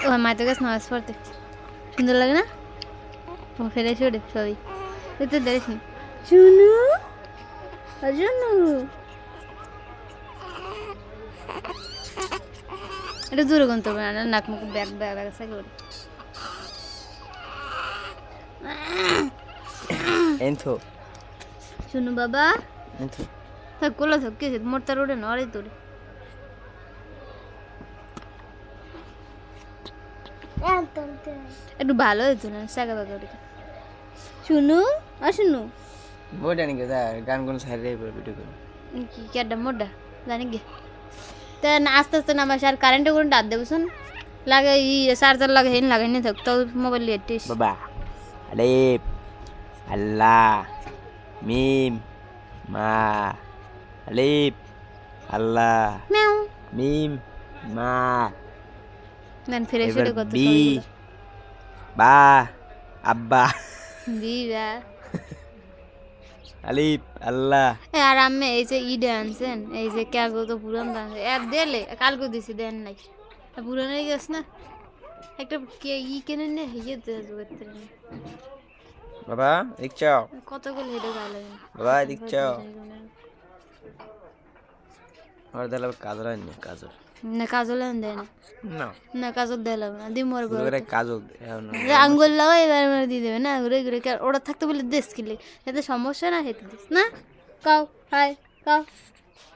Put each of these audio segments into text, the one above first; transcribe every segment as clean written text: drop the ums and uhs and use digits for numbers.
ও মায়ের কাছে নামাজ পড়তে সুন্দর লাগে না? ও ফেলে ছড়ে সবই তুই দেখিস নি শুনু শুনু এটা দূরে গন্ত না নাক মুখ ব্যাগ ব্যাগ ব্যাগ আছে করে এনথো শুনু বাবা এনথো থাক কোলা থাক কে মোরতা রোডে নড়ে তোরে একটু ভালো হতো না সাগা বাগা শুনু আর শুনু বড় নাকি দা গান কোন সাইড রে ভিডিও করে কি কেডা মোডা জানি গে তা না আস্তে আস্তে নামাস আর কারেন্টে করে ডাক দেবো শুন লাগে ই চার্জার লাগে হেন লাগাই নি থাক তো মোবাইল লিয়েটিস বাবা আলিফ আল্লাহ মিম মা আলিফ আল্লাহ মেও মিম মা দেন ফিরে ফিরে কত বি বা আব্বা বিবা আলিফ আল্লাহ এ আর আমি এই যে ই ডান্সেন এই যে ক্যাগো তো পুরান ডান্স এর দেলে কালকে দিছি দেন নাই পুরান হয়ে গেছ না একটা কে ই কেনে নে হিয়ে দে জুতে বাবা এদিক চাও কতগুলো হেডে গাল লাগে বাবা এদিক চাও আর দালা কাজল আনি কাজল না কাজল আন দেয় না না না কাজল দেলাম না দি মোর করে কাজল আঙ্গুল লাগাই এবার মেরে দিয়ে দেবে না ঘুরে ঘুরে ওরা থাকতে বলে দেশ কিনলে এতে সমস্যা না হেঁটে দিস না কাও হাই কাও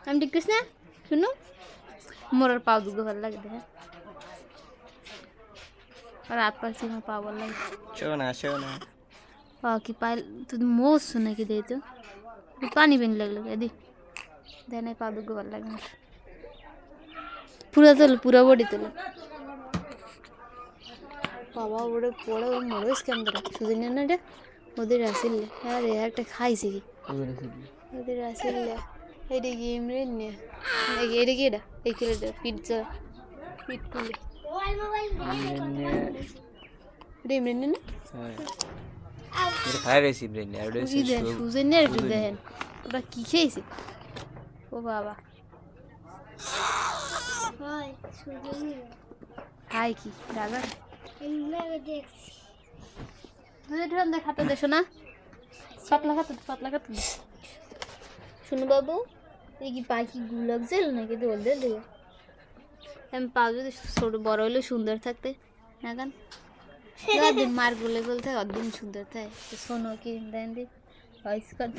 আমি ঠিক করিস না শুনো মোর আর পাও দুগো ভালো লাগে হ্যাঁ আর হাত পাচ্ছি আমার পা ভালো লাগে শোনা পা কি পাই তুই মোস শুনে কি দেই তো পানি বেন লাগলো এদি দেয় না পা দুগো ভালো লাগে পুরা তোল পুরা বডি তোল বাবা ওরে পড়ে ওর মরে স্ক্যান্ডার সুদিন না রে ওদের আসিলে আরে একটা খাইছে কি ওদের আসিলে এইটা কি ইমরান নে এইটা কি এটা এই কিলোটা পিৎজা পিটকুলি এটা ইমরান নে না এটা খাই রেসি ব্রেন আর সুদিন সুদিন নে একটু দেখেন ওরা কি খেয়েছে ও বাবা হাই কি দাদা খাতে দেশো না পাতলা খাতে শুনো বাবু এই কি পাখি গুলাক জেল নাকি দোল দে দেবে আমি পা যদি ছোট বড় হলে সুন্দর থাকতে না গান দিন মার গুলে গুল থাকে অদিন সুন্দর থাকে শোনো কি দেন দি ভয়েস কর